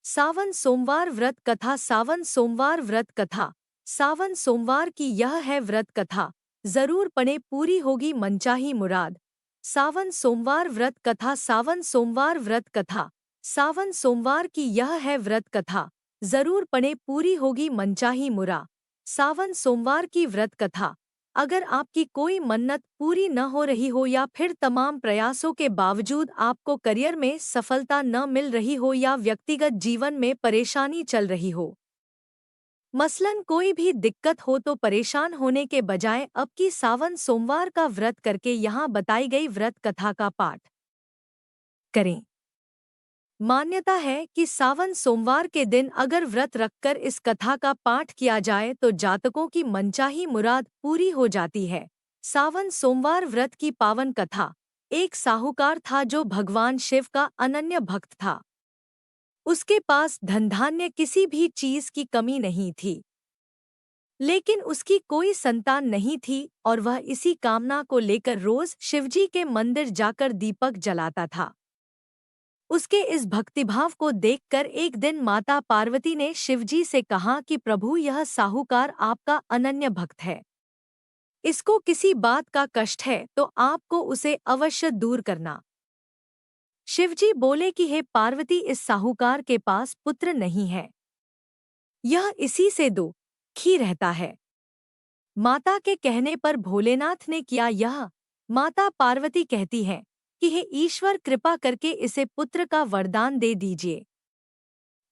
सावन सोमवार व्रत कथा। सावन सोमवार व्रत कथा। सावन सोमवार की यह है व्रत कथा, जरूर पढ़े, पूरी होगी मनचाही मुराद। सावन सोमवार व्रत कथा। सावन सोमवार व्रत कथा। सावन सोमवार की यह है व्रत कथा, जरूर पढ़े, पूरी होगी मनचाही मुराद। सावन सोमवार की व्रत कथा। अगर आपकी कोई मन्नत पूरी न हो रही हो या फिर तमाम प्रयासों के बावजूद आपको करियर में सफलता न मिल रही हो या व्यक्तिगत जीवन में परेशानी चल रही हो, मसलन कोई भी दिक्कत हो, तो परेशान होने के बजाय अब की सावन सोमवार का व्रत करके यहाँ बताई गई व्रत कथा का पाठ करें। मान्यता है कि सावन सोमवार के दिन अगर व्रत रखकर इस कथा का पाठ किया जाए तो जातकों की मनचाही मुराद पूरी हो जाती है। सावन सोमवार व्रत की पावन कथा। एक साहूकार था जो भगवान शिव का अनन्य भक्त था। उसके पास धन धान्य किसी भी चीज की कमी नहीं थी, लेकिन उसकी कोई संतान नहीं थी और वह इसी कामना को लेकर रोज शिवजी के मंदिर जाकर दीपक जलाता था। उसके इस भक्तिभाव को देखकर एक दिन माता पार्वती ने शिवजी से कहा कि प्रभु, यह साहूकार आपका अनन्य भक्त है, इसको किसी बात का कष्ट है तो आपको उसे अवश्य दूर करना। शिवजी बोले कि हे पार्वती, इस साहूकार के पास पुत्र नहीं है, यह इसी से दुखी रहता है। माता के कहने पर भोलेनाथ ने किया यह। माता पार्वती कहती है कि हे ईश्वर, कृपा करके इसे पुत्र का वरदान दे दीजिए।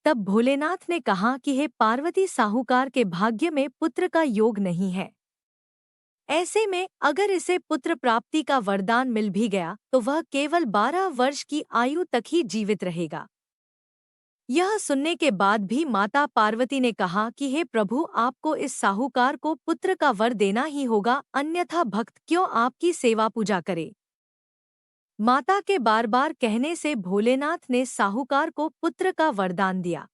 तब भोलेनाथ ने कहा कि हे पार्वती, साहूकार के भाग्य में पुत्र का योग नहीं है। ऐसे में अगर इसे पुत्र प्राप्ति का वरदान मिल भी गया तो वह केवल 12 वर्ष की आयु तक ही जीवित रहेगा। यह सुनने के बाद भी माता पार्वती ने कहा कि हे प्रभु, आपको इस साहूकार को पुत्र का वर देना ही होगा, अन्यथा भक्त क्यों आपकी सेवा पूजा करे। माता के बार बार कहने से भोलेनाथ ने साहूकार को पुत्र का वरदान दिया,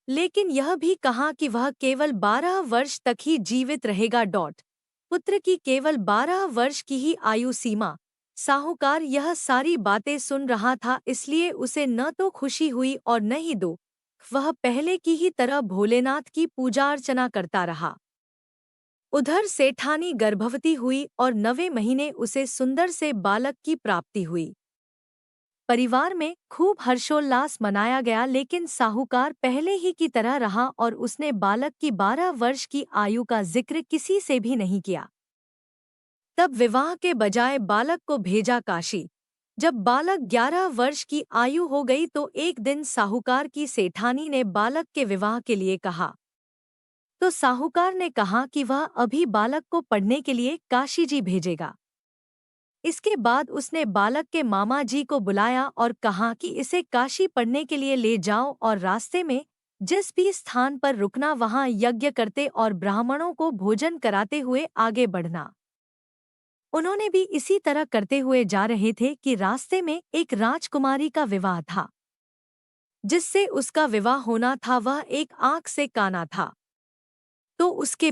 लेकिन यह भी कहा कि वह केवल 12 वर्ष तक ही जीवित रहेगा। पुत्र की केवल 12 वर्ष की ही आयु सीमा। साहूकार यह सारी बातें सुन रहा था, इसलिए उसे न तो खुशी हुई और न ही दुख। वह पहले की ही तरह भोलेनाथ की पूजा अर्चना करता रहा। उधर सेठानी गर्भवती हुई और 9वें महीने उसे सुंदर से बालक की प्राप्ति हुई। परिवार में खूब हर्षोल्लास मनाया गया, लेकिन साहूकार पहले ही की तरह रहा और उसने बालक की 12 वर्ष की आयु का जिक्र किसी से भी नहीं किया। तब विवाह के बजाय बालक को भेजा काशी। जब बालक 11 वर्ष की आयु हो गई तो एक दिन साहूकार की सेठानी ने बालक के विवाह के लिए कहा, तो साहूकार ने कहा कि वह अभी बालक को पढ़ने के लिए काशी जी भेजेगा। इसके बाद उसने बालक के मामा जी को बुलाया और कहा कि इसे काशी पढ़ने के लिए ले जाओ और रास्ते में जिस भी स्थान पर रुकना वहां यज्ञ करते और ब्राह्मणों को भोजन कराते हुए आगे बढ़ना। उन्होंने भी इसी तरह करते हुए जा रहे थे कि रास्ते में एक राजकुमारी का विवाह था। जिससे उसका विवाह होना था वह एक आंख से काना था। तो उसके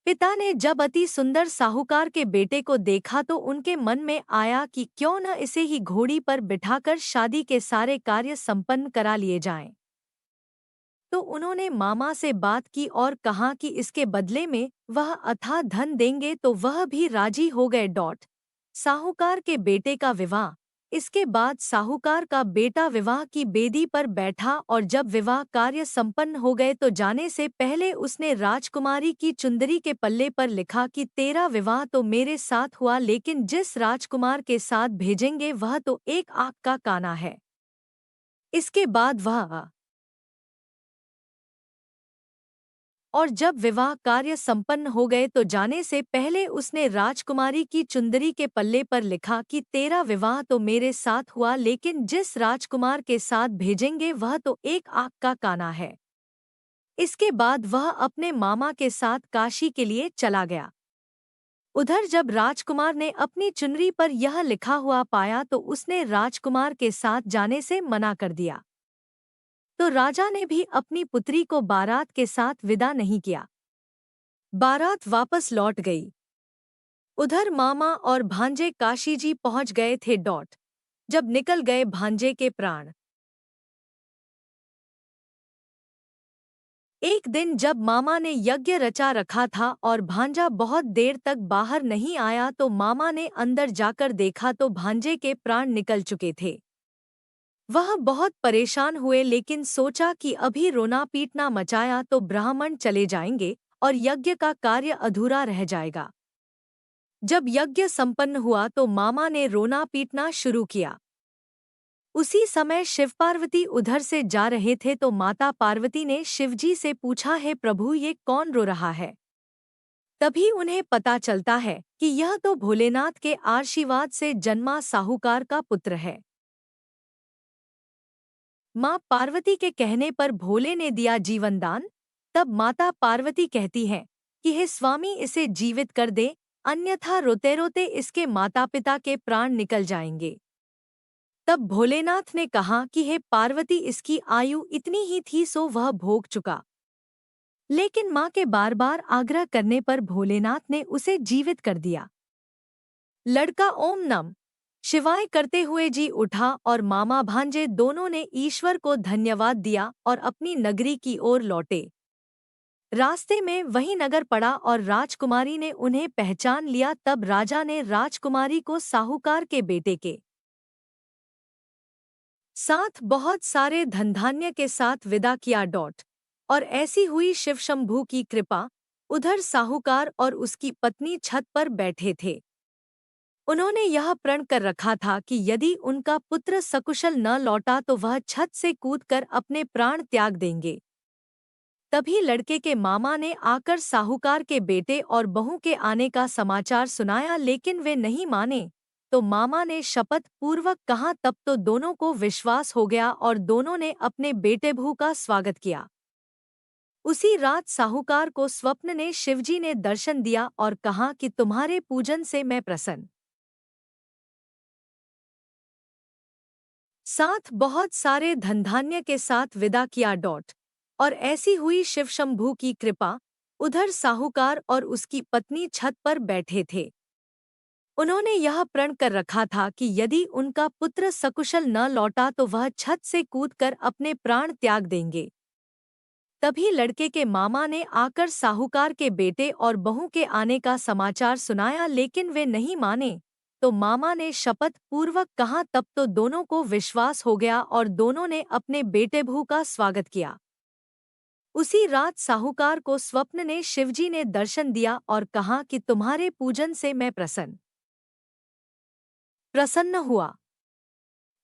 पिता ने जब अति सुंदर साहूकार के बेटे को देखा तो उनके मन में आया कि क्यों न इसे ही घोड़ी पर बिठाकर शादी के सारे कार्य संपन्न करा लिए जाएं। तो उन्होंने मामा से बात की और कहा कि इसके बदले में वह अथाह धन देंगे, तो वह भी राजी हो गए। साहूकार के बेटे का विवाह। इसके बाद साहूकार का बेटा विवाह की बेदी पर बैठा और जब विवाह कार्य संपन्न हो गए तो जाने से पहले उसने राजकुमारी की चुंदरी के पल्ले पर लिखा कि तेरा विवाह तो मेरे साथ हुआ, लेकिन जिस राजकुमार के साथ भेजेंगे वह तो एक आंख का काना है। इसके बाद वह और जब विवाह कार्य संपन्न हो गए तो जाने से पहले उसने राजकुमारी की चुंदरी के पल्ले पर लिखा कि तेरा विवाह तो मेरे साथ हुआ, लेकिन जिस राजकुमार के साथ भेजेंगे वह तो एक आंख का काना है। इसके बाद वह अपने मामा के साथ काशी के लिए चला गया। उधर जब राजकुमार ने अपनी चुनरी पर यह लिखा हुआ पाया तो उसने राजकुमार के साथ जाने से मना कर दिया। तो राजा ने भी अपनी पुत्री को बारात के साथ विदा नहीं किया। बारात वापस लौट गई। उधर मामा और भांजे काशी जी पहुंच गए थे। जब निकल गए भांजे के प्राण। एक दिन जब मामा ने यज्ञ रचा रखा था और भांजा बहुत देर तक बाहर नहीं आया तो मामा ने अंदर जाकर देखा तो भांजे के प्राण निकल चुके थे। वह बहुत परेशान हुए लेकिन सोचा कि अभी रोना पीटना मचाया तो ब्राह्मण चले जाएंगे और यज्ञ का कार्य अधूरा रह जाएगा। जब यज्ञ संपन्न हुआ तो मामा ने रोना पीटना शुरू किया। उसी समय शिव पार्वती उधर से जा रहे थे तो माता पार्वती ने शिवजी से पूछा, हे प्रभु, ये कौन रो रहा है? तभी उन्हें पता चलता है कि यह तो भोलेनाथ के आशीर्वाद से जन्मा साहूकार का पुत्र है। माँ पार्वती के कहने पर भोले ने दिया जीवन दान। तब माता पार्वती कहती है कि हे स्वामी, इसे जीवित कर दे, अन्यथा रोते रोते इसके माता पिता के प्राण निकल जाएंगे। तब भोलेनाथ ने कहा कि हे पार्वती, इसकी आयु इतनी ही थी सो वह भोग चुका। लेकिन माँ के बार बार आग्रह करने पर भोलेनाथ ने उसे जीवित कर दिया। लड़का ओम नमः शिवाय करते हुए जी उठा और मामा भांजे दोनों ने ईश्वर को धन्यवाद दिया और अपनी नगरी की ओर लौटे। रास्ते में वही नगर पड़ा और राजकुमारी ने उन्हें पहचान लिया। तब राजा ने राजकुमारी को साहूकार के बेटे के साथ बहुत सारे धनधान्य के साथ विदा किया। और ऐसी हुई शिवशंभू की कृपा। उधर साहूकार और उसकी पत्नी छत पर बैठे थे। उन्होंने यह प्रण कर रखा था कि यदि उनका पुत्र सकुशल न लौटा तो वह छत से कूदकर अपने प्राण त्याग देंगे। तभी लड़के के मामा ने आकर साहूकार के बेटे और बहू के आने का समाचार सुनाया, लेकिन वे नहीं माने। तो मामा ने शपथ पूर्वक कहा। तब तो दोनों को विश्वास हो गया और दोनों ने अपने बेटे बहू का स्वागत किया। उसी रात साहूकार को स्वप्न ने शिवजी ने दर्शन दिया और कहा कि तुम्हारे पूजन से मैं प्रसन्न। साथ बहुत सारे धनधान्य के साथ विदा किया। और ऐसी हुई शिवशंभू की कृपा। उधर साहूकार और उसकी पत्नी छत पर बैठे थे। उन्होंने यह प्रण कर रखा था कि यदि उनका पुत्र सकुशल न लौटा तो वह छत से कूदकर अपने प्राण त्याग देंगे। तभी लड़के के मामा ने आकर साहूकार के बेटे और बहू के आने का समाचार सुनाया, लेकिन वे नहीं माने। तो मामा ने शपथ पूर्वक कहा। तब तो दोनों को विश्वास हो गया और दोनों ने अपने बेटे बहू का स्वागत किया। उसी रात साहूकार को स्वप्न ने शिवजी ने दर्शन दिया और कहा कि तुम्हारे पूजन से मैं प्रसन्न हुआ।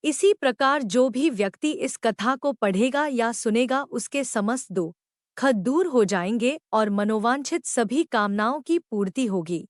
इसी प्रकार जो भी व्यक्ति इस कथा को पढ़ेगा या सुनेगा उसके समस्त दुख दूर हो जाएंगे और मनोवांछित सभी कामनाओं की पूर्ति होगी।